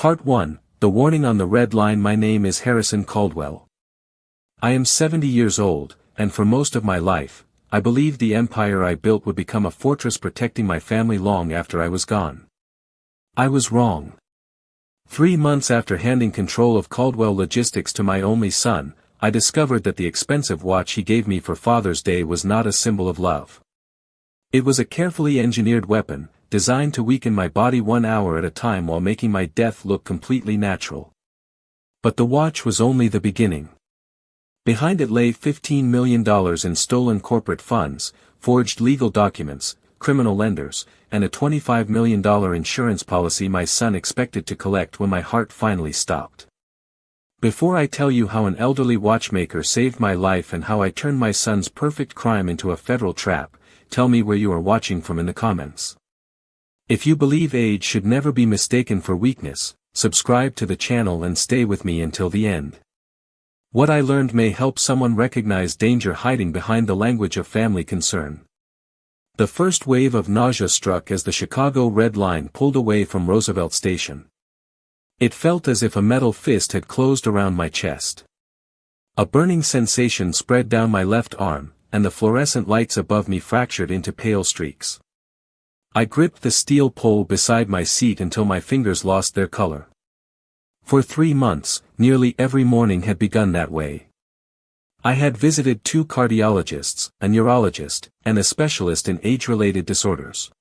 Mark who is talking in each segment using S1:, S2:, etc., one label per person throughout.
S1: Part 1, The Warning on the Red Line. My name is Harrison Caldwell. I am 70 years old, and for most of my life, I believed the empire I built would become a fortress protecting my family long after I was gone. I was wrong. 3 months after handing control of Caldwell Logistics to my only son, I discovered that the expensive watch he gave me for Father's Day was not a symbol of love. It was a carefully engineered weapon, designed to weaken my body 1 hour at a time while making my death look completely natural. But the watch was only the beginning. Behind it lay $15 million in stolen corporate funds, forged legal documents, criminal lenders, and a $25 million insurance policy my son expected to collect when my heart finally stopped. Before I tell you how an elderly watchmaker saved my life and how I turned my son's perfect crime into a federal trap, tell me where you are watching from in the comments. If you believe age should never be mistaken for weakness, subscribe to the channel and stay with me until the end. What I learned may help someone recognize danger hiding behind the language of family concern. The first wave of nausea struck as the Chicago Red Line pulled away from Roosevelt Station. It felt as if a metal fist had closed around my chest. A burning sensation spread down my left arm, and the fluorescent lights above me fractured into pale streaks. I gripped the steel pole beside my seat until my fingers lost their color. For 3 months, nearly every morning had begun that way. I had visited 2 cardiologists, a neurologist, and a specialist in age-related disorders.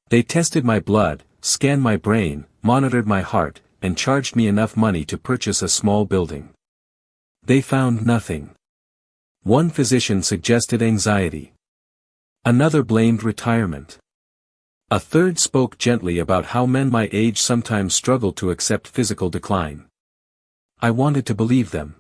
S1: They tested my blood, scanned my brain, monitored my heart, and charged me enough money to purchase a small building. They found nothing. One physician suggested anxiety. Another blamed retirement. A third spoke gently about how men my age sometimes struggle to accept physical decline. I wanted to believe them.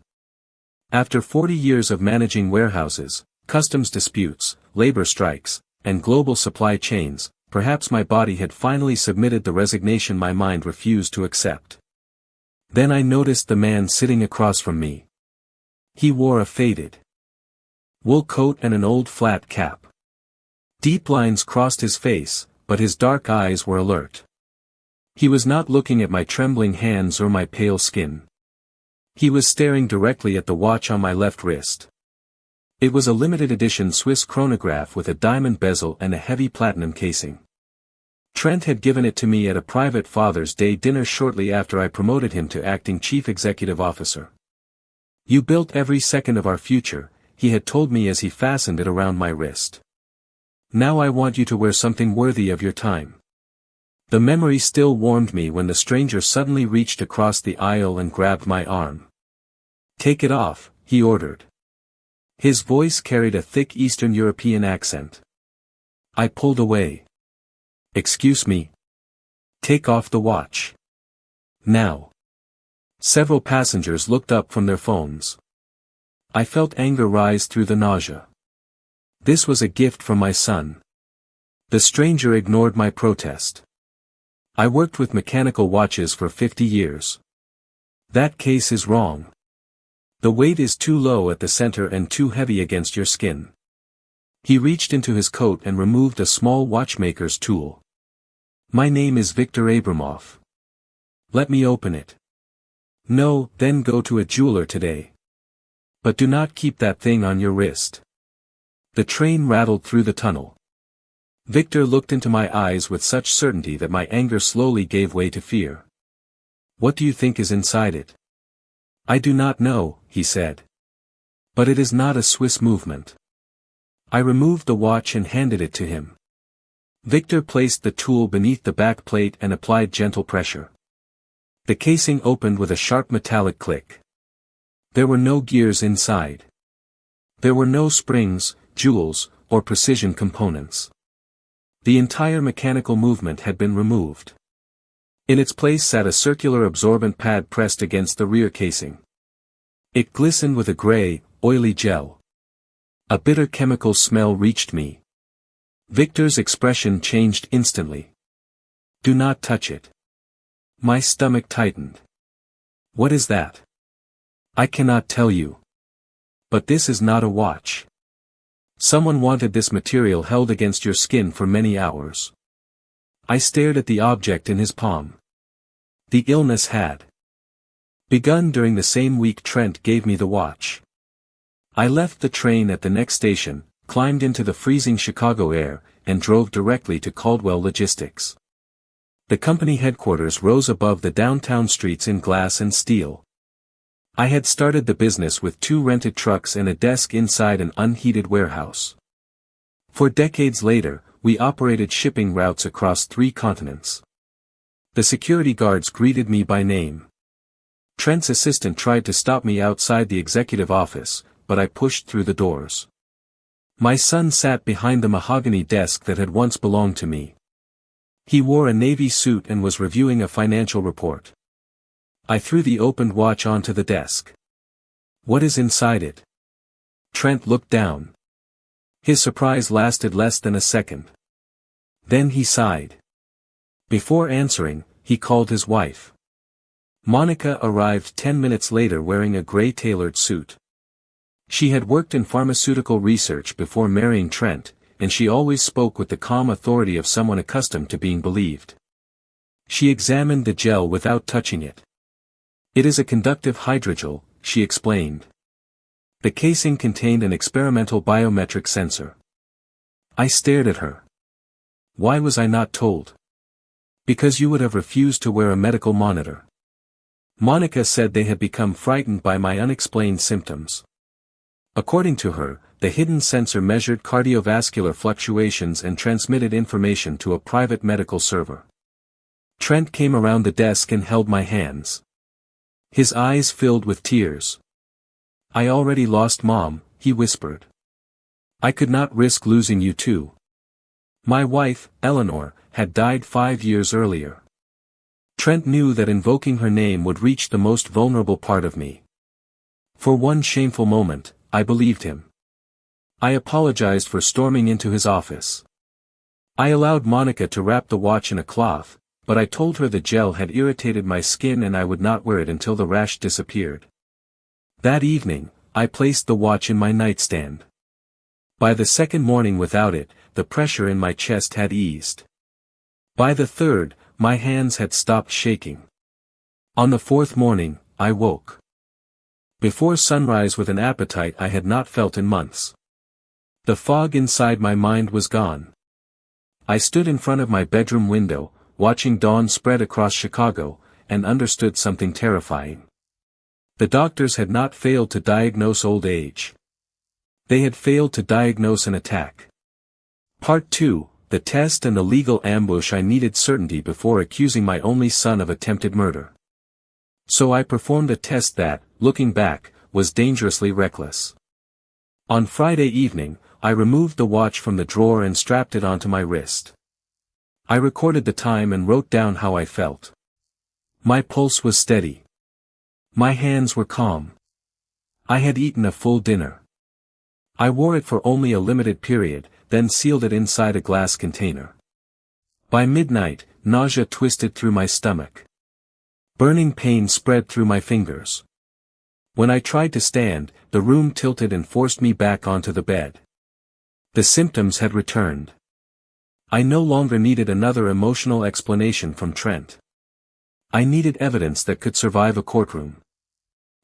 S1: After 40 years of managing warehouses, customs disputes, labor strikes, and global supply chains, perhaps my body had finally submitted the resignation my mind refused to accept. Then I noticed the man sitting across from me. He wore a faded wool coat and an old flat cap. Deep lines crossed his face, but his dark eyes were alert. He was not looking at my trembling hands or my pale skin. He was staring directly at the watch on my left wrist. It was a limited edition Swiss chronograph with a diamond bezel and a heavy platinum casing. Trent had given it to me at a private Father's Day dinner shortly after I promoted him to acting chief executive officer. "You built every second of our future," he had told me as he fastened it around my wrist. "Now I want you to wear something worthy of your time." The memory still warmed me when the stranger suddenly reached across the aisle and grabbed my arm. "Take it off," he ordered. His voice carried a thick Eastern European accent. I pulled away. "Excuse me. Take off the watch. Now." Several passengers looked up from their phones. I felt anger rise through the nausea. This was a gift from my son. The stranger ignored my protest. "I worked with mechanical watches for 50 years. That case is wrong. The weight is too low at the center and too heavy against your skin." He reached into his coat and removed a small watchmaker's tool. "My name is Victor Abramoff. Let me open it." "No, then go to a jeweler today. But do not keep that thing on your wrist." The train rattled through the tunnel. Victor looked into my eyes with such certainty that my anger slowly gave way to fear. "What do you think is inside it?" "I do not know," he said. "But it is not a Swiss movement." I removed the watch and handed it to him. Victor placed the tool beneath the back plate and applied gentle pressure. The casing opened with a sharp metallic click. There were no gears inside. There were no springs, jewels, or precision components. The entire mechanical movement had been removed. In its place sat a circular absorbent pad pressed against the rear casing. It glistened with a gray, oily gel. A bitter chemical smell reached me. Victor's expression changed instantly. "Do not touch it." My stomach tightened. "What is that?" "I cannot tell you. But this is not a watch. Someone wanted this material held against your skin for many hours." I stared at the object in his palm. The illness had begun during the same week Trent gave me the watch. I left the train at the next station, climbed into the freezing Chicago air, and drove directly to Caldwell Logistics. The company headquarters rose above the downtown streets in glass and steel. I had started the business with 2 rented trucks and a desk inside an unheated warehouse. For decades later, we operated shipping routes across 3 continents. The security guards greeted me by name. Trent's assistant tried to stop me outside the executive office, but I pushed through the doors. My son sat behind the mahogany desk that had once belonged to me. He wore a navy suit and was reviewing a financial report. I threw the opened watch onto the desk. "What is inside it?" Trent looked down. His surprise lasted less than a second. Then he sighed. Before answering, he called his wife. Monica arrived 10 minutes later wearing a gray tailored suit. She had worked in pharmaceutical research before marrying Trent, and she always spoke with the calm authority of someone accustomed to being believed. She examined the gel without touching it. "It is a conductive hydrogel," she explained. The casing contained an experimental biometric sensor. I stared at her. Why was I not told? Because you would have refused to wear a medical monitor. Monica said they had become frightened by my unexplained symptoms. According to her, the hidden sensor measured cardiovascular fluctuations and transmitted information to a private medical server. Trent came around the desk and held my hands. His eyes filled with tears. "I already lost Mom," he whispered. "I could not risk losing you too. My wife, Eleanor, had died 5 years earlier." Trent knew that invoking her name would reach the most vulnerable part of me. For one shameful moment, I believed him. I apologized for storming into his office. I allowed Monica to wrap the watch in a cloth, but I told her the gel had irritated my skin and I would not wear it until the rash disappeared. That evening, I placed the watch in my nightstand. By the second morning without it, the pressure in my chest had eased. By the third, my hands had stopped shaking. On the 4th morning, I woke before sunrise with an appetite I had not felt in months. The fog inside my mind was gone. I stood in front of my bedroom window, watching dawn spread across Chicago, and understood something terrifying. The doctors had not failed to diagnose old age. They had failed to diagnose an attack. Part 2, the test and the legal ambush. I needed certainty before accusing my only son of attempted murder. So I performed a test that, looking back, was dangerously reckless. On Friday evening, I removed the watch from the drawer and strapped it onto my wrist. I recorded the time and wrote down how I felt. My pulse was steady. My hands were calm. I had eaten a full dinner. I wore it for only a limited period, then sealed it inside a glass container. By midnight, nausea twisted through my stomach. Burning pain spread through my fingers. When I tried to stand, the room tilted and forced me back onto the bed. The symptoms had returned. I no longer needed another emotional explanation from Trent. I needed evidence that could survive a courtroom.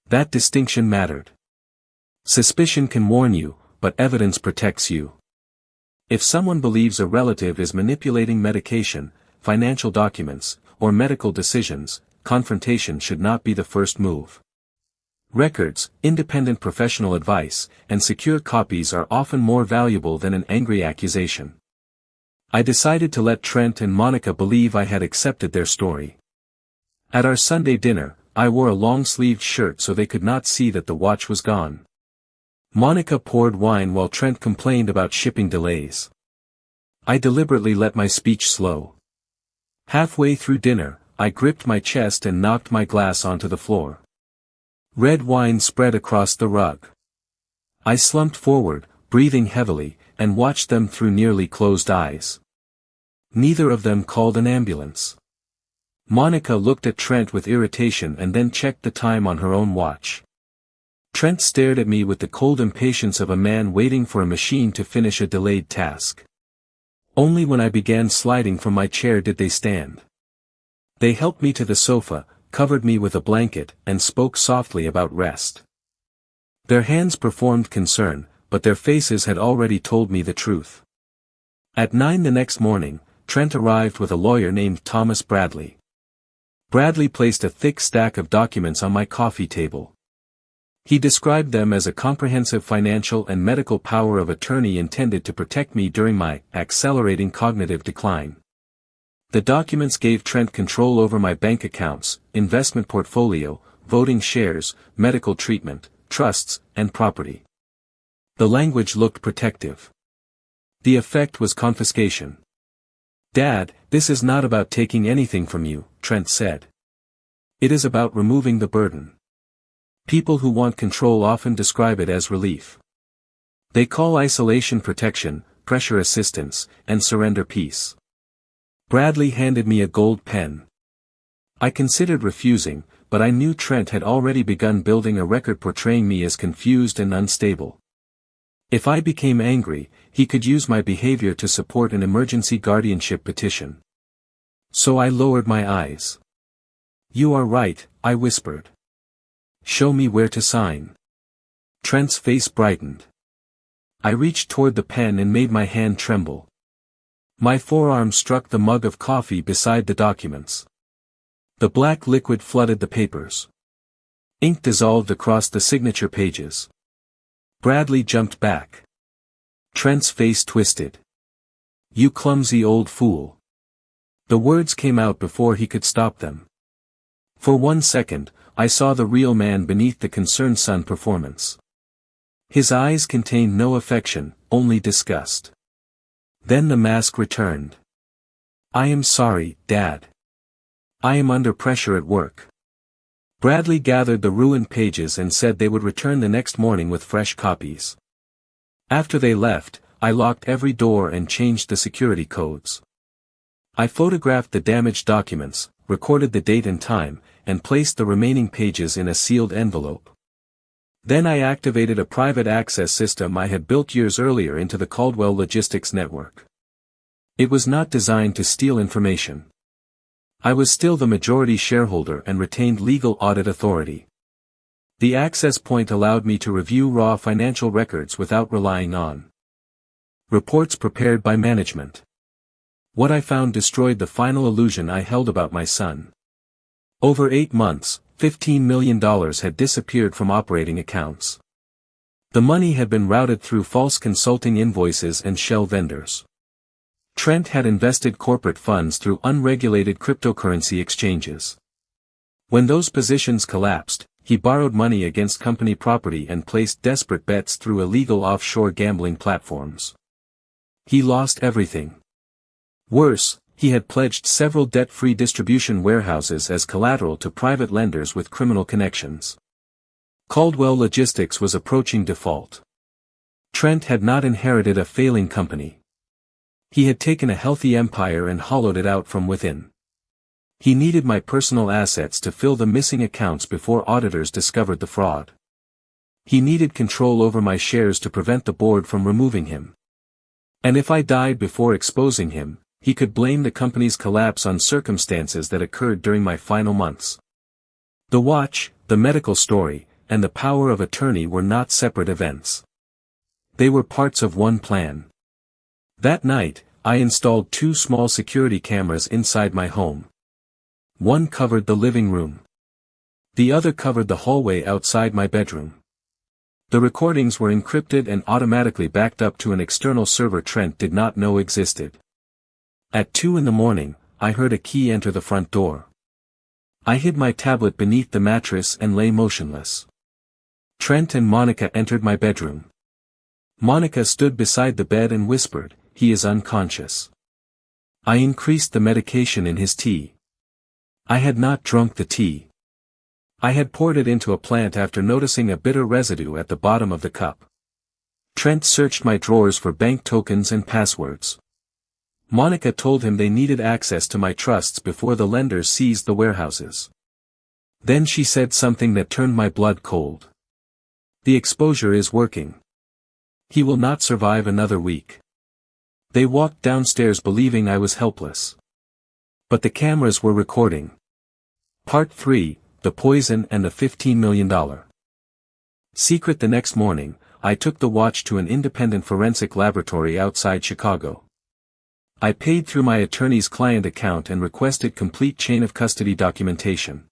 S1: That distinction mattered. Suspicion can warn you, but evidence protects you. If someone believes a relative is manipulating medication, financial documents, or medical decisions, confrontation should not be the first move. Records, independent professional advice, and secure copies are often more valuable than an angry accusation. I decided to let Trent and Monica believe I had accepted their story. At our Sunday dinner, I wore a long-sleeved shirt so they could not see that the watch was gone. Monica poured wine while Trent complained about shipping delays. I deliberately let my speech slow. Halfway through dinner, I gripped my chest and knocked my glass onto the floor. Red wine spread across the rug. I slumped forward, breathing heavily, and watched them through nearly closed eyes. Neither of them called an ambulance. Monica looked at Trent with irritation and then checked the time on her own watch. Trent stared at me with the cold impatience of a man waiting for a machine to finish a delayed task. Only when I began sliding from my chair did they stand. They helped me to the sofa, covered me with a blanket, and spoke softly about rest. Their hands performed concern, but their faces had already told me the truth. At 9 the next morning, Trent arrived with a lawyer named Thomas Bradley. Bradley placed a thick stack of documents on my coffee table. He described them as a comprehensive financial and medical power of attorney intended to protect me during my accelerating cognitive decline. The documents gave Trent control over my bank accounts, investment portfolio, voting shares, medical treatment, trusts, and property. The language looked protective. The effect was confiscation. "Dad, this is not about taking anything from you," Trent said. "It is about removing the burden. People who want control often describe it as relief. They call isolation protection, pressure assistance, and surrender peace." Bradley handed me a gold pen. I considered refusing, but I knew Trent had already begun building a record portraying me as confused and unstable. If I became angry, he could use my behavior to support an emergency guardianship petition. So I lowered my eyes. "You are right," I whispered. "Show me where to sign." Trent's face brightened. I reached toward the pen and made my hand tremble. My forearm struck the mug of coffee beside the documents. The black liquid flooded the papers. Ink dissolved across the signature pages. Bradley jumped back. Trent's face twisted. "You clumsy old fool." The words came out before he could stop them. For 1 second, I saw the real man beneath the concerned son performance. His eyes contained no affection, only disgust. Then the mask returned. "I am sorry, Dad. I am under pressure at work." Bradley gathered the ruined pages and said they would return the next morning with fresh copies. After they left, I locked every door and changed the security codes. I photographed the damaged documents, recorded the date and time, and placed the remaining pages in a sealed envelope. Then I activated a private access system I had built years earlier into the Caldwell Logistics network. It was not designed to steal information. I was still the majority shareholder and retained legal audit authority. The access point allowed me to review raw financial records without relying on reports prepared by management. What I found destroyed the final illusion I held about my son. Over 8 months, $15 million had disappeared from operating accounts. The money had been routed through false consulting invoices and shell vendors. Trent had invested corporate funds through unregulated cryptocurrency exchanges. When those positions collapsed, he borrowed money against company property and placed desperate bets through illegal offshore gambling platforms. He lost everything. Worse, he had pledged several debt-free distribution warehouses as collateral to private lenders with criminal connections. Caldwell Logistics was approaching default. Trent had not inherited a failing company. He had taken a healthy empire and hollowed it out from within. He needed my personal assets to fill the missing accounts before auditors discovered the fraud. He needed control over my shares to prevent the board from removing him. And if I died before exposing him, he could blame the company's collapse on circumstances that occurred during my final months. The watch, the medical story, and the power of attorney were not separate events. They were parts of one plan. That night, I installed 2 small security cameras inside my home. One covered the living room. The other covered the hallway outside my bedroom. The recordings were encrypted and automatically backed up to an external server Trent did not know existed. At 2 in the morning, I heard a key enter the front door. I hid my tablet beneath the mattress and lay motionless. Trent and Monica entered my bedroom. Monica stood beside the bed and whispered, "He is unconscious." I increased the medication in his tea. I had not drunk the tea. I had poured it into a plant after noticing a bitter residue at the bottom of the cup. Trent searched my drawers for bank tokens and passwords. Monica told him they needed access to my trusts before the lenders seized the warehouses. Then she said something that turned my blood cold. "The exposure is working. He will not survive another week." They walked downstairs believing I was helpless. But the cameras were recording. Part 3, The Poison and the $15 million Secret. The next morning, I took the watch to an independent forensic laboratory outside Chicago. I paid through my attorney's client account and requested complete chain of custody documentation.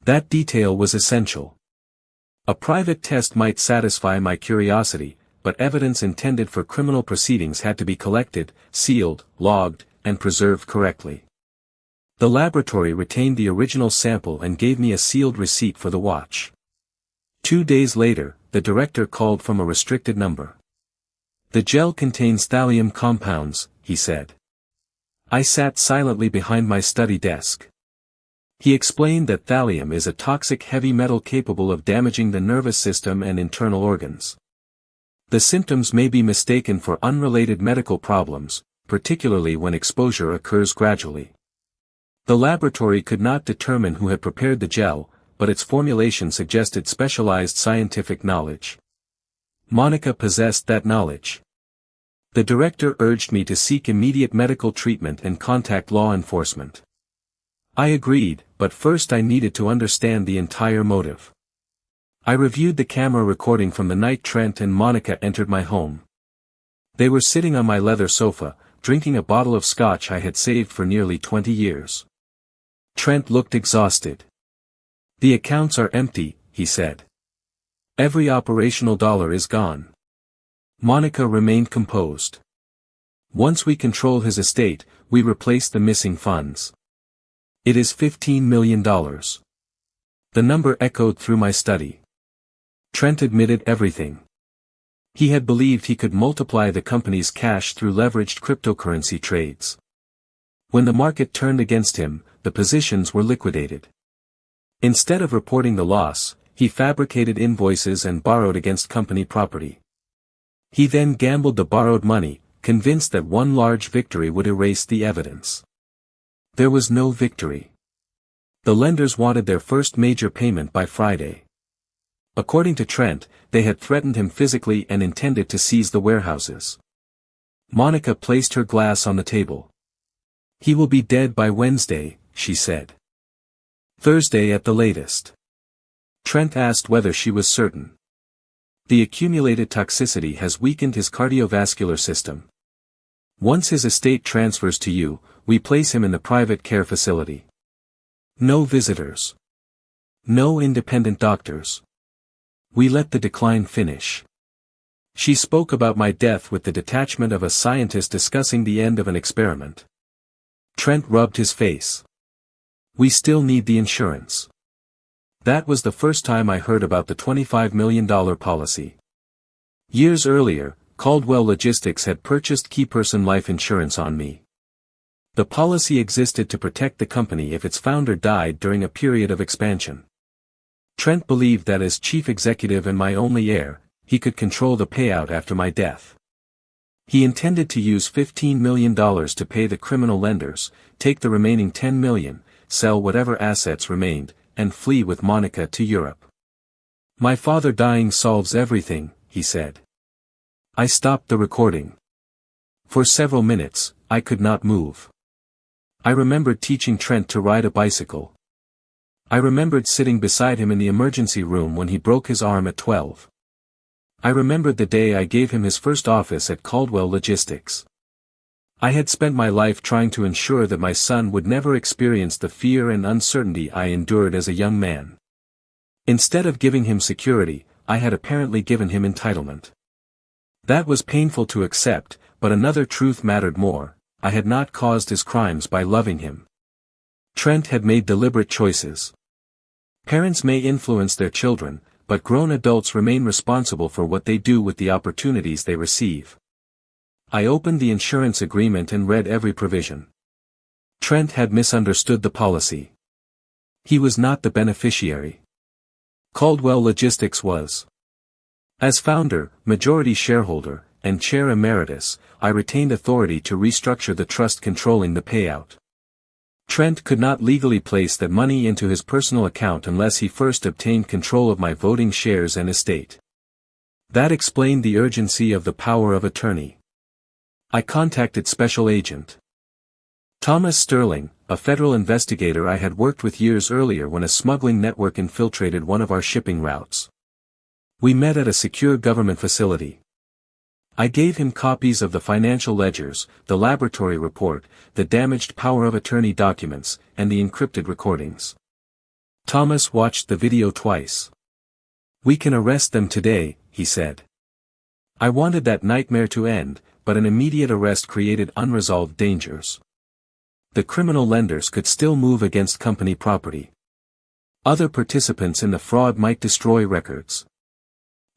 S1: That detail was essential. A private test might satisfy my curiosity, but evidence intended for criminal proceedings had to be collected, sealed, logged, and preserved correctly. The laboratory retained the original sample and gave me a sealed receipt for the watch. 2 days later, the director called from a restricted number. "The gel contains thallium compounds," he said. I sat silently behind my study desk. He explained that thallium is a toxic heavy metal capable of damaging the nervous system and internal organs. The symptoms may be mistaken for unrelated medical problems, particularly when exposure occurs gradually. The laboratory could not determine who had prepared the gel, but its formulation suggested specialized scientific knowledge. Monica possessed that knowledge. The director urged me to seek immediate medical treatment and contact law enforcement. I agreed, but first I needed to understand the entire motive. I reviewed the camera recording from the night Trent and Monica entered my home. They were sitting on my leather sofa, drinking a bottle of scotch I had saved for nearly 20 years. Trent looked exhausted. "The accounts are empty," he said. "Every operational dollar is gone." Monica remained composed. "Once we control his estate, we replace the missing funds. It is $15 million. The number echoed through my study. Trent admitted everything. He had believed he could multiply the company's cash through leveraged cryptocurrency trades. When the market turned against him, the positions were liquidated. Instead of reporting the loss, he fabricated invoices and borrowed against company property. He then gambled the borrowed money, convinced that one large victory would erase the evidence. There was no victory. The lenders wanted their first major payment by Friday. According to Trent, they had threatened him physically and intended to seize the warehouses. Monica placed her glass on the table. "He will be dead by Wednesday," she said. "Thursday at the latest." Trent asked whether she was certain. "The accumulated toxicity has weakened his cardiovascular system. Once his estate transfers to you, we place him in the private care facility. No visitors. No independent doctors. We let the decline finish." She spoke about my death with the detachment of a scientist discussing the end of an experiment. Trent rubbed his face. "We still need the insurance." That was the first time I heard about the $25 million policy. Years earlier, Caldwell Logistics had purchased key-person life insurance on me. The policy existed to protect the company if its founder died during a period of expansion. Trent believed that as chief executive and my only heir, he could control the payout after my death. He intended to use $15 million to pay the criminal lenders, take the remaining $10 million, sell whatever assets remained, and flee with Monica to Europe. "My father dying solves everything," he said. I stopped the recording. For several minutes, I could not move. I remembered teaching Trent to ride a bicycle. I remembered sitting beside him in the emergency room when he broke his arm at 12. I remembered the day I gave him his first office at Caldwell Logistics. I had spent my life trying to ensure that my son would never experience the fear and uncertainty I endured as a young man. Instead of giving him security, I had apparently given him entitlement. That was painful to accept, but another truth mattered more: I had not caused his crimes by loving him. Trent had made deliberate choices. Parents may influence their children, but grown adults remain responsible for what they do with the opportunities they receive. I opened the insurance agreement and read every provision. Trent had misunderstood the policy. He was not the beneficiary. Caldwell Logistics was. As founder, majority shareholder, and chair emeritus, I retained authority to restructure the trust controlling the payout. Trent could not legally place that money into his personal account unless he first obtained control of my voting shares and estate. That explained the urgency of the power of attorney. I contacted Special Agent Thomas Sterling, a federal investigator I had worked with years earlier when a smuggling network infiltrated one of our shipping routes. We met at a secure government facility. I gave him copies of the financial ledgers, the laboratory report, the damaged power of attorney documents, and the encrypted recordings. Thomas watched the video twice. "We can arrest them today," he said. I wanted that nightmare to end, but an immediate arrest created unresolved dangers. The criminal lenders could still move against company property. Other participants in the fraud might destroy records.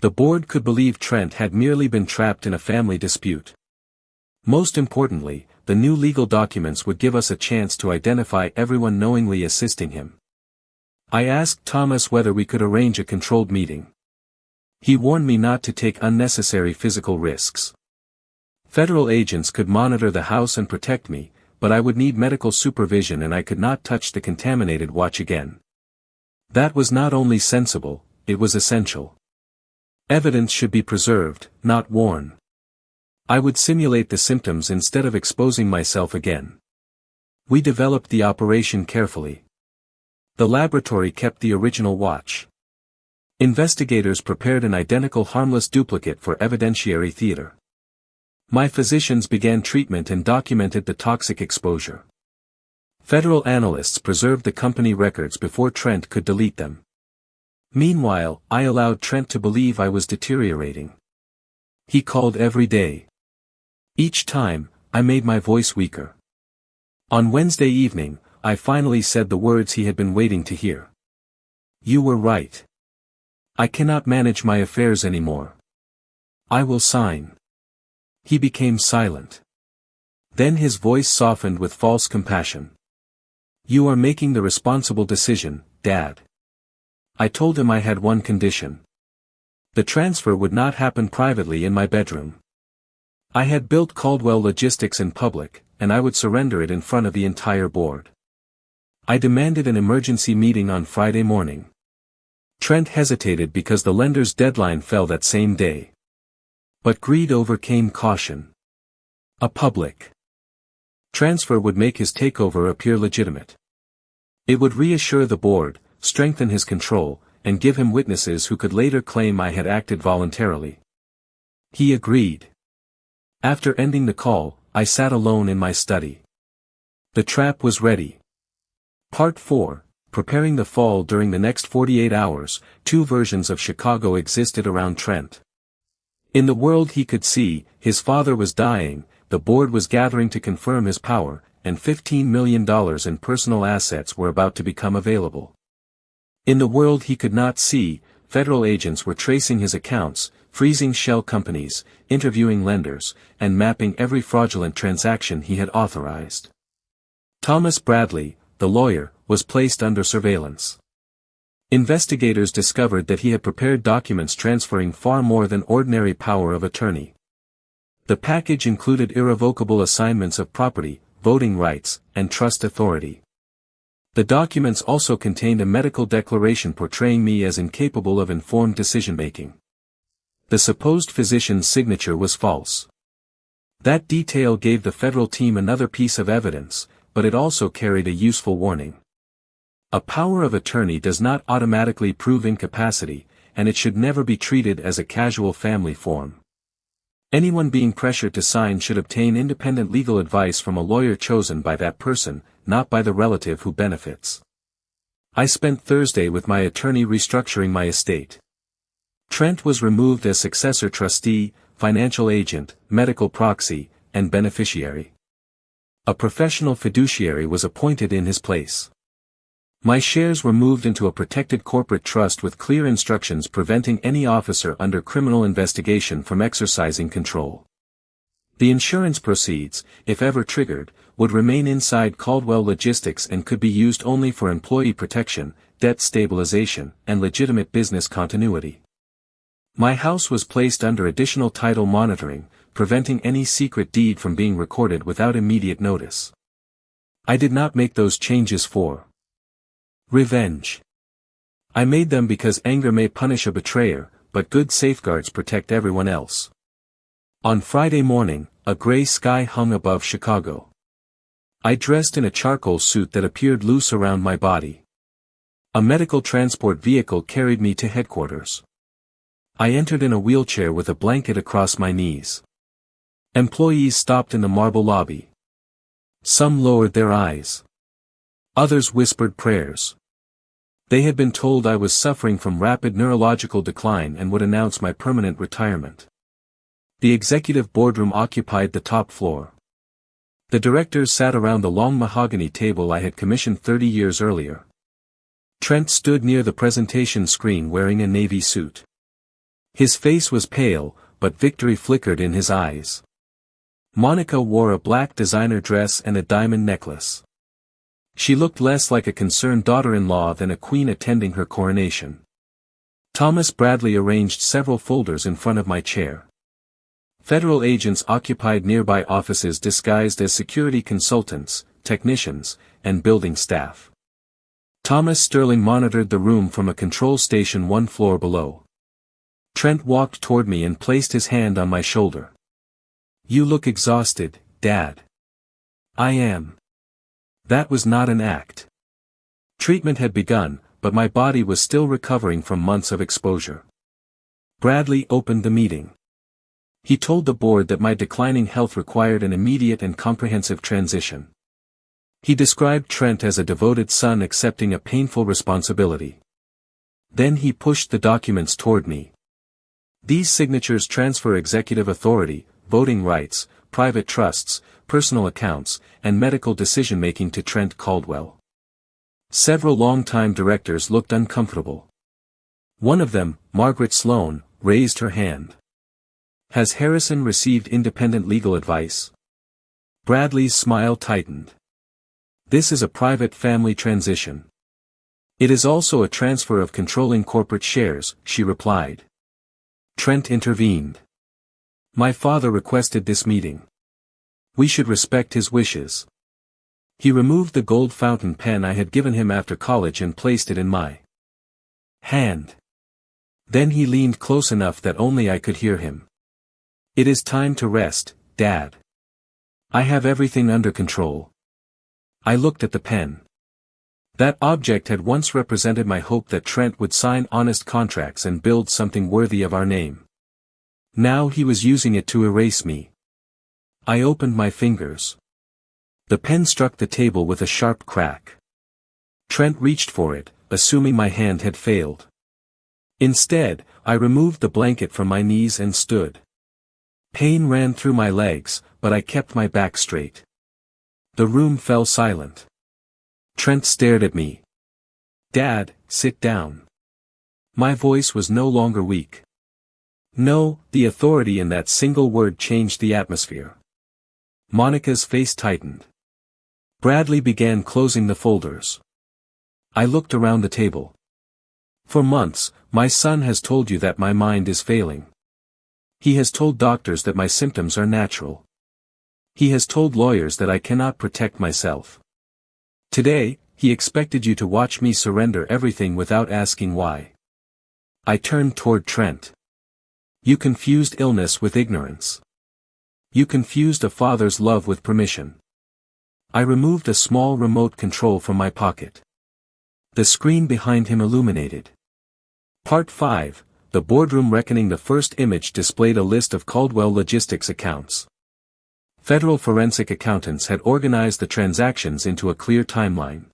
S1: The board could believe Trent had merely been trapped in a family dispute. Most importantly, the new legal documents would give us a chance to identify everyone knowingly assisting him. I asked Thomas whether we could arrange a controlled meeting. He warned me not to take unnecessary physical risks. Federal agents could monitor the house and protect me, but I would need medical supervision and I could not touch the contaminated watch again. That was not only sensible, it was essential. Evidence should be preserved, not worn. I would simulate the symptoms instead of exposing myself again. We developed the operation carefully. The laboratory kept the original watch. Investigators prepared an identical harmless duplicate for evidentiary theater. My physicians began treatment and documented the toxic exposure. Federal analysts preserved the company records before Trent could delete them. Meanwhile, I allowed Trent to believe I was deteriorating. He called every day. Each time, I made my voice weaker. On Wednesday evening, I finally said the words he had been waiting to hear. "You were right. I cannot manage my affairs anymore. I will sign." He became silent. Then his voice softened with false compassion. "You are making the responsible decision, Dad." I told him I had one condition. The transfer would not happen privately in my bedroom. I had built Caldwell Logistics in public, and I would surrender it in front of the entire board. I demanded an emergency meeting on Friday morning. Trent hesitated because the lender's deadline fell that same day. But greed overcame caution. A public transfer would make his takeover appear legitimate. It would reassure the board, strengthen his control, and give him witnesses who could later claim I had acted voluntarily. He agreed. After ending the call, I sat alone in my study. The trap was ready. Part 4, Preparing the Fall. During the next 48 hours, two versions of Chicago existed around Trent. In the world he could see, his father was dying, the board was gathering to confirm his power, and $15 million in personal assets were about to become available. In the world he could not see, federal agents were tracing his accounts, freezing shell companies, interviewing lenders, and mapping every fraudulent transaction he had authorized. Thomas Bradley, the lawyer, was placed under surveillance. Investigators discovered that he had prepared documents transferring far more than ordinary power of attorney. The package included irrevocable assignments of property, voting rights, and trust authority. The documents also contained a medical declaration portraying me as incapable of informed decision-making. The supposed physician's signature was false. That detail gave the federal team another piece of evidence, but it also carried a useful warning. A power of attorney does not automatically prove incapacity, and it should never be treated as a casual family form. Anyone being pressured to sign should obtain independent legal advice from a lawyer chosen by that person, not by the relative who benefits. I spent Thursday with my attorney restructuring my estate. Trent was removed as successor trustee, financial agent, medical proxy, and beneficiary. A professional fiduciary was appointed in his place. My shares were moved into a protected corporate trust with clear instructions preventing any officer under criminal investigation from exercising control. The insurance proceeds, if ever triggered, would remain inside Caldwell Logistics and could be used only for employee protection, debt stabilization, and legitimate business continuity. My house was placed under additional title monitoring, preventing any secret deed from being recorded without immediate notice. I did not make those changes for revenge. I made them because anger may punish a betrayer, but good safeguards protect everyone else. On Friday morning, a gray sky hung above Chicago. I dressed in a charcoal suit that appeared loose around my body. A medical transport vehicle carried me to headquarters. I entered in a wheelchair with a blanket across my knees. Employees stopped in the marble lobby. Some lowered their eyes. Others whispered prayers. They had been told I was suffering from rapid neurological decline and would announce my permanent retirement. The executive boardroom occupied the top floor. The directors sat around the long mahogany table I had commissioned 30 years earlier. Trent stood near the presentation screen wearing a navy suit. His face was pale, but victory flickered in his eyes. Monica wore a black designer dress and a diamond necklace. She looked less like a concerned daughter-in-law than a queen attending her coronation. Thomas Bradley arranged several folders in front of my chair. Federal agents occupied nearby offices disguised as security consultants, technicians, and building staff. Thomas Sterling monitored the room from a control station 1 floor below. Trent walked toward me and placed his hand on my shoulder. "You look exhausted, Dad." "I am." That was not an act. Treatment had begun, but my body was still recovering from months of exposure. Bradley opened the meeting. He told the board that my declining health required an immediate and comprehensive transition. He described Trent as a devoted son accepting a painful responsibility. Then he pushed the documents toward me. "These signatures transfer executive authority, voting rights, private trusts, personal accounts, and medical decision-making to Trent Caldwell." Several longtime directors looked uncomfortable. One of them, Margaret Sloan, raised her hand. "Has Harrison received independent legal advice?" Bradley's smile tightened. "This is a private family transition. It is also a transfer of controlling corporate shares," she replied. Trent intervened. "My father requested this meeting. We should respect his wishes." He removed the gold fountain pen I had given him after college and placed it in my hand. Then he leaned close enough that only I could hear him. "It is time to rest, Dad. I have everything under control." I looked at the pen. That object had once represented my hope that Trent would sign honest contracts and build something worthy of our name. Now he was using it to erase me. I opened my fingers. The pen struck the table with a sharp crack. Trent reached for it, assuming my hand had failed. Instead, I removed the blanket from my knees and stood. Pain ran through my legs, but I kept my back straight. The room fell silent. Trent stared at me. "Dad, sit down." My voice was no longer weak. No, the authority in that single word changed the atmosphere. Monica's face tightened. Bradley began closing the folders. I looked around the table. "For months, my son has told you that my mind is failing. He has told doctors that my symptoms are natural. He has told lawyers that I cannot protect myself. Today, he expected you to watch me surrender everything without asking why." I turned toward Trent. "You confused illness with ignorance. You confused a father's love with permission." I removed a small remote control from my pocket. The screen behind him illuminated. Part 5, The Boardroom Reckoning. The first image displayed a list of Caldwell Logistics accounts. Federal forensic accountants had organized the transactions into a clear timeline.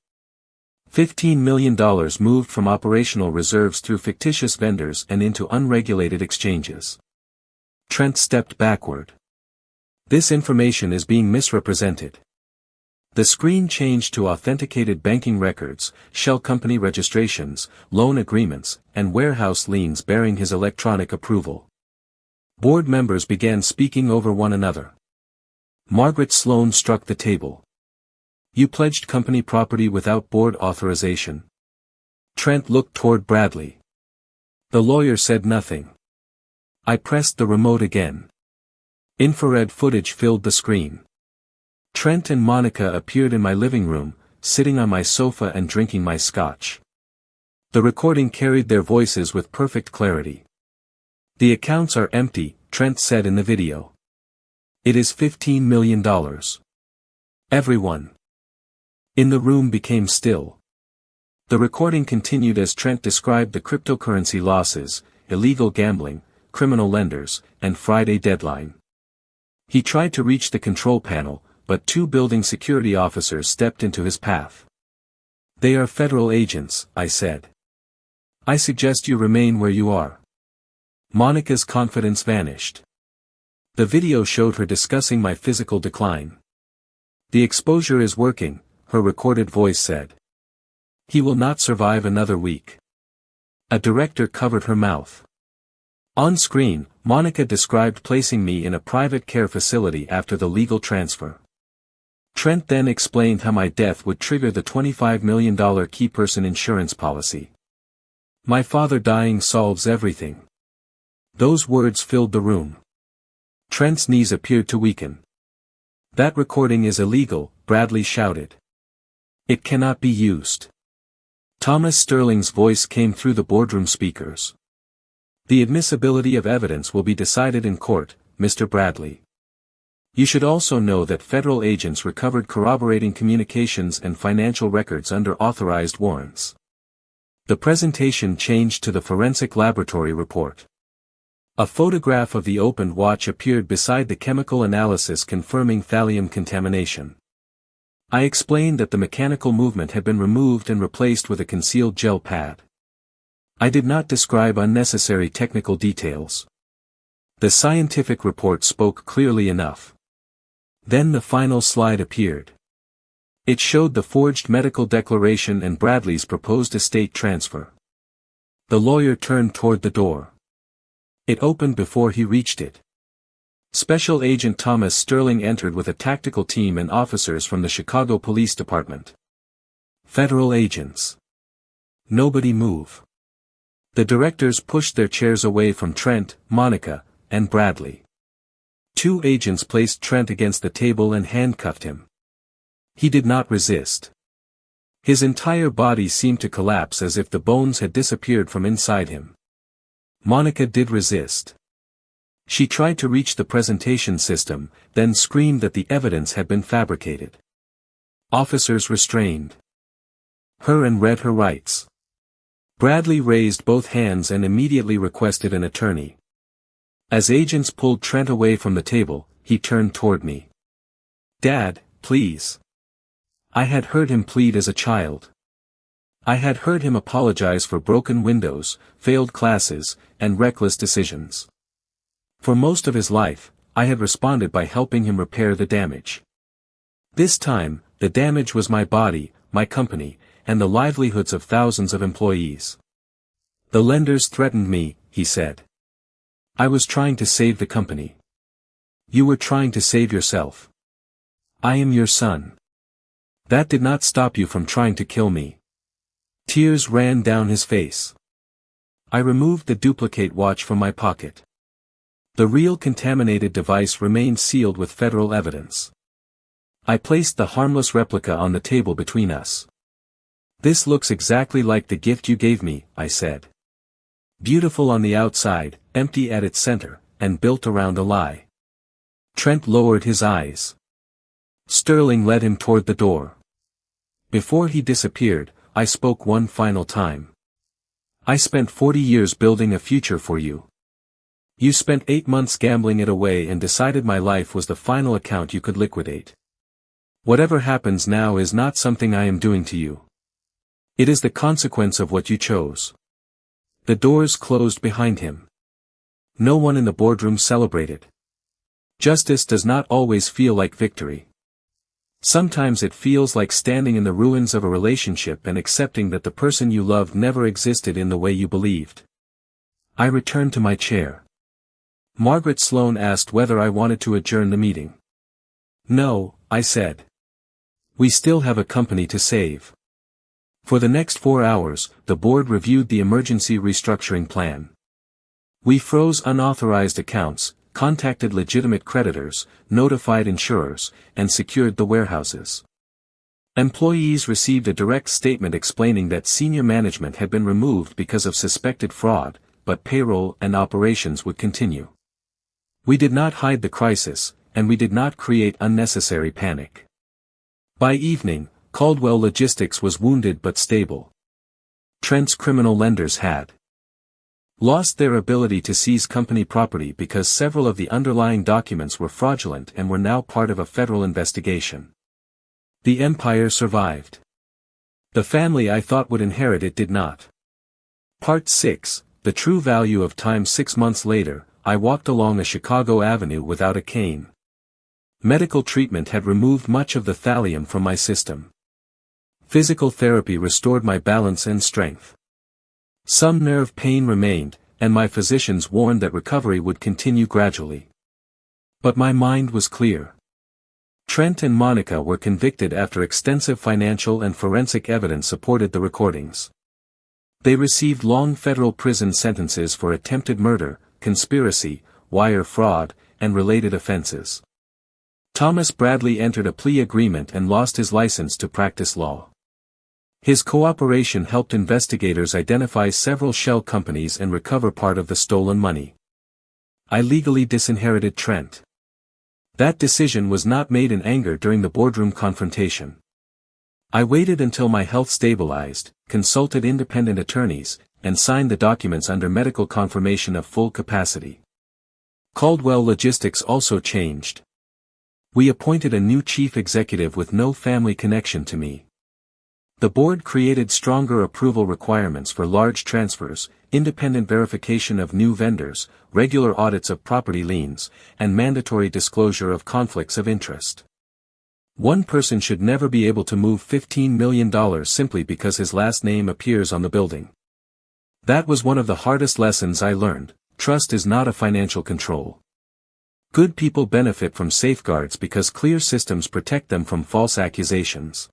S1: $15 million moved from operational reserves through fictitious vendors and into unregulated exchanges. Trent stepped backward. "This information is being misrepresented." The screen changed to authenticated banking records, shell company registrations, loan agreements, and warehouse liens bearing his electronic approval. Board members began speaking over one another. Margaret Sloan struck the table. "You pledged company property without board authorization." Trent looked toward Bradley. The lawyer said nothing. I pressed the remote again. Infrared footage filled the screen. Trent and Monica appeared in my living room, sitting on my sofa and drinking my scotch. The recording carried their voices with perfect clarity. "The accounts are empty," Trent said in the video. "It is $15 million. Everyone In the room became still. The recording continued as Trent described the cryptocurrency losses, illegal gambling, criminal lenders, and Friday deadline. He tried to reach the control panel, but two building security officers stepped into his path. "They are federal agents," I said. "I suggest you remain where you are." Monica's confidence vanished. The video showed her discussing my physical decline. "The exposure is working," her recorded voice said. "He will not survive another week." A director covered her mouth. On screen, Monica described placing me in a private care facility after the legal transfer. Trent then explained how my death would trigger the $25 million key person insurance policy. "My father dying solves everything." Those words filled the room. Trent's knees appeared to weaken. "That recording is illegal," Bradley shouted. "It cannot be used." Thomas Sterling's voice came through the boardroom speakers. "The admissibility of evidence will be decided in court, Mr. Bradley. You should also know that federal agents recovered corroborating communications and financial records under authorized warrants." The presentation changed to the forensic laboratory report. A photograph of the opened watch appeared beside the chemical analysis confirming thallium contamination. I explained that the mechanical movement had been removed and replaced with a concealed gel pad. I did not describe unnecessary technical details. The scientific report spoke clearly enough. Then the final slide appeared. It showed the forged medical declaration and Bradley's proposed estate transfer. The lawyer turned toward the door. It opened before he reached it. Special Agent Thomas Sterling entered with a tactical team and officers from the Chicago Police Department. Federal agents. "Nobody move." The directors pushed their chairs away from Trent, Monica, and Bradley. Two agents placed Trent against the table and handcuffed him. He did not resist. His entire body seemed to collapse as if the bones had disappeared from inside him. Monica did resist. She tried to reach the presentation system, then screamed that the evidence had been fabricated. Officers restrained her and read her rights. Bradley raised both hands and immediately requested an attorney. As agents pulled Trent away from the table, he turned toward me. "Dad, please." I had heard him plead as a child. I had heard him apologize for broken windows, failed classes, and reckless decisions. For most of his life, I had responded by helping him repair the damage. This time, the damage was my body, my company, and the livelihoods of thousands of employees. "The lenders threatened me," he said. "I was trying to save the company. You were trying to save yourself. I am your son. That did not stop you from trying to kill me." Tears ran down his face. I removed the duplicate watch from my pocket. The real contaminated device remained sealed with federal evidence. I placed the harmless replica on the table between us. "This looks exactly like the gift you gave me," I said. "Beautiful on the outside, empty at its center, and built around a lie." Trent lowered his eyes. Sterling led him toward the door. Before he disappeared, I spoke one final time. "I spent 40 years building a future for you. You spent 8 months gambling it away and decided my life was the final account you could liquidate. Whatever happens now is not something I am doing to you. It is the consequence of what you chose." The doors closed behind him. No one in the boardroom celebrated. Justice does not always feel like victory. Sometimes it feels like standing in the ruins of a relationship and accepting that the person you loved never existed in the way you believed. I returned to my chair. Margaret Sloan asked whether I wanted to adjourn the meeting. "No," I said. "We still have a company to save." For the next 4 hours, the board reviewed the emergency restructuring plan. We froze unauthorized accounts, contacted legitimate creditors, notified insurers, and secured the warehouses. Employees received a direct statement explaining that senior management had been removed because of suspected fraud, but payroll and operations would continue. We did not hide the crisis, and we did not create unnecessary panic. By evening, Caldwell Logistics was wounded but stable. Trent's criminal lenders had lost their ability to seize company property because several of the underlying documents were fraudulent and were now part of a federal investigation. The empire survived. The family I thought would inherit it did not. Part 6, The True Value of Time. 6 months later, I walked along a Chicago avenue without a cane. Medical treatment had removed much of the thallium from my system. Physical therapy restored my balance and strength. Some nerve pain remained, and my physicians warned that recovery would continue gradually. But my mind was clear. Trent and Monica were convicted after extensive financial and forensic evidence supported the recordings. They received long federal prison sentences for attempted murder, conspiracy, wire fraud, and related offenses. Thomas Bradley entered a plea agreement and lost his license to practice law. His cooperation helped investigators identify several shell companies and recover part of the stolen money. I legally disinherited Trent. That decision was not made in anger during the boardroom confrontation. I waited until my health stabilized, consulted independent attorneys, and signed the documents under medical confirmation of full capacity. Caldwell Logistics also changed. We appointed a new chief executive with no family connection to me. The board created stronger approval requirements for large transfers, independent verification of new vendors, regular audits of property liens, and mandatory disclosure of conflicts of interest. One person should never be able to move $15 million simply because his last name appears on the building. That was one of the hardest lessons I learned. Trust is not a financial control. Good people benefit from safeguards because clear systems protect them from false accusations.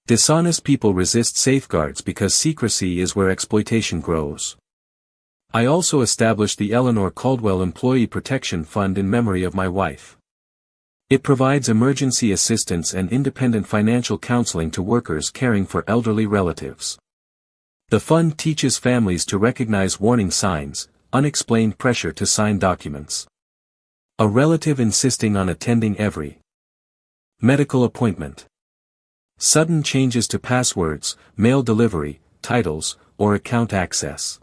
S1: Dishonest people resist safeguards because secrecy is where exploitation grows. I also established the Eleanor Caldwell Employee Protection Fund in memory of my wife. It provides emergency assistance and independent financial counseling to workers caring for elderly relatives. The fund teaches families to recognize warning signs, unexplained pressure to sign documents. A relative insisting on attending every medical appointment. Sudden changes to passwords, mail delivery, titles, or account access.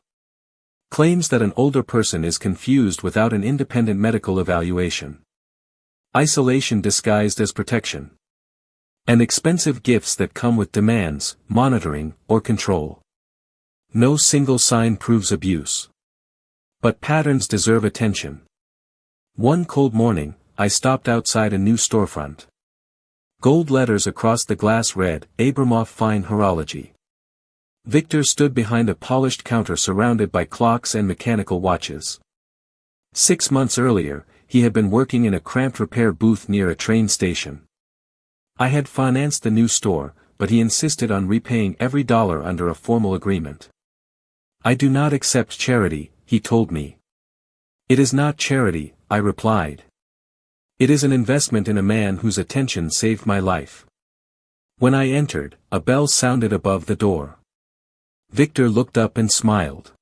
S1: Claims that an older person is confused without an independent medical evaluation. Isolation disguised as protection. And expensive gifts that come with demands, monitoring, or control. No single sign proves abuse. But patterns deserve attention. One cold morning, I stopped outside a new storefront. Gold letters across the glass read, Abramoff Fine Horology. Victor stood behind a polished counter surrounded by clocks and mechanical watches. 6 months earlier, he had been working in a cramped repair booth near a train station. I had financed the new store, but he insisted on repaying every dollar under a formal agreement. I do not accept charity, he told me. It is not charity, I replied. It is an investment in a man whose attention saved my life. When I entered, a bell sounded above the door. Victor looked up and smiled.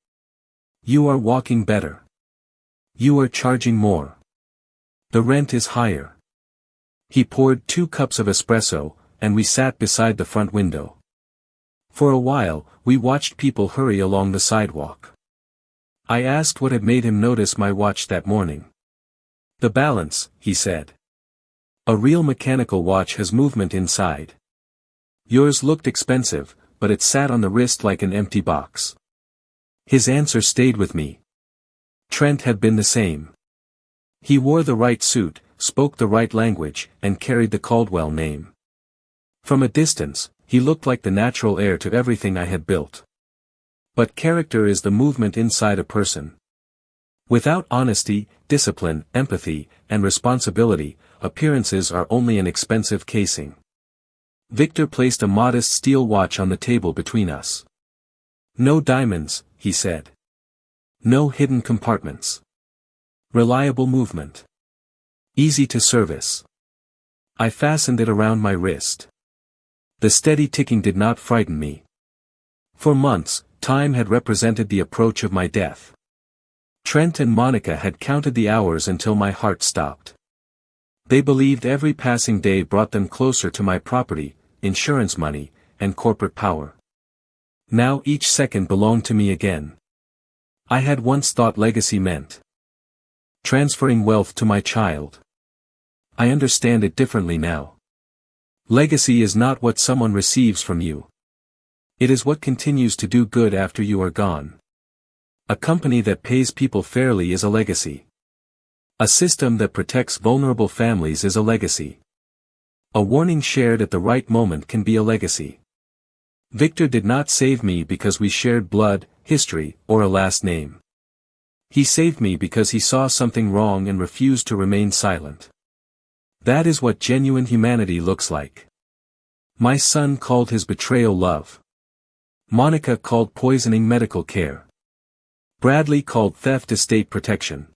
S1: You are walking better. You are charging more. The rent is higher. He poured 2 cups of espresso, and we sat beside the front window. For a while, we watched people hurry along the sidewalk. I asked what had made him notice my watch that morning. The balance, he said. A real mechanical watch has movement inside. Yours looked expensive, but it sat on the wrist like an empty box. His answer stayed with me. Trent had been the same. He wore the right suit, spoke the right language, and carried the Caldwell name. From a distance, he looked like the natural heir to everything I had built. But character is the movement inside a person. Without honesty, discipline, empathy, and responsibility, appearances are only an expensive casing. Victor placed a modest steel watch on the table between us. No diamonds, he said. No hidden compartments. Reliable movement. Easy to service. I fastened it around my wrist. The steady ticking did not frighten me. For months, time had represented the approach of my death. Trent and Monica had counted the hours until my heart stopped. They believed every passing day brought them closer to my property, insurance money, and corporate power. Now each second belonged to me again. I had once thought legacy meant transferring wealth to my child. I understand it differently now. Legacy is not what someone receives from you. It is what continues to do good after you are gone. A company that pays people fairly is a legacy. A system that protects vulnerable families is a legacy. A warning shared at the right moment can be a legacy. Victor did not save me because we shared blood, history, or a last name. He saved me because he saw something wrong and refused to remain silent. That is what genuine humanity looks like. My son called his betrayal love. Monica called poisoning medical care. Bradley called theft estate protection.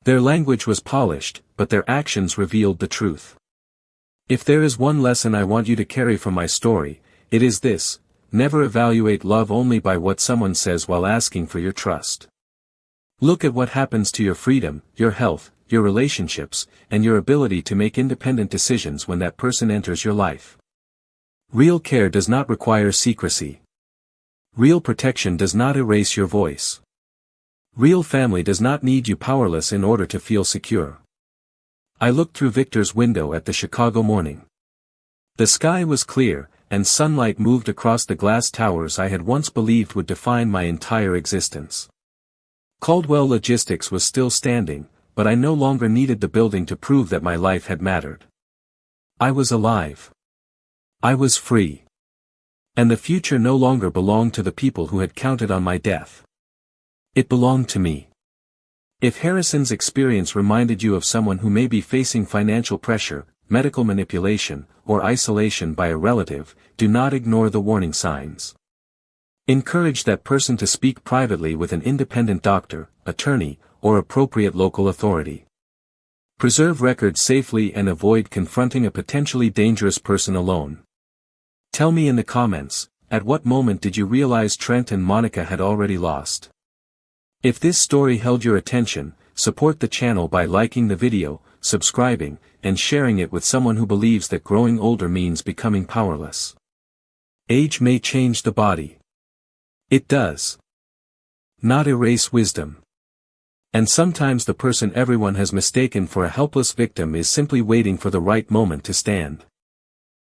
S1: Their language was polished, but their actions revealed the truth. If there is one lesson I want you to carry from my story, it is this: never evaluate love only by what someone says while asking for your trust. Look at what happens to your freedom, your health, your relationships, and your ability to make independent decisions when that person enters your life. Real care does not require secrecy. Real protection does not erase your voice. Real family does not need you powerless in order to feel secure. I looked through Victor's window at the Chicago morning. The sky was clear, and sunlight moved across the glass towers I had once believed would define my entire existence. Caldwell Logistics was still standing, but I no longer needed the building to prove that my life had mattered. I was alive. I was free. And the future no longer belonged to the people who had counted on my death. It belonged to me. If Harrison's experience reminded you of someone who may be facing financial pressure, medical manipulation, or isolation by a relative, do not ignore the warning signs. Encourage that person to speak privately with an independent doctor, attorney, or appropriate local authority. Preserve records safely and avoid confronting a potentially dangerous person alone. Tell me in the comments, at what moment did you realize Trent and Monica had already lost? If this story held your attention, support the channel by liking the video, subscribing, and sharing it with someone who believes that growing older means becoming powerless. Age may change the body. It does not erase wisdom. And sometimes the person everyone has mistaken for a helpless victim is simply waiting for the right moment to stand.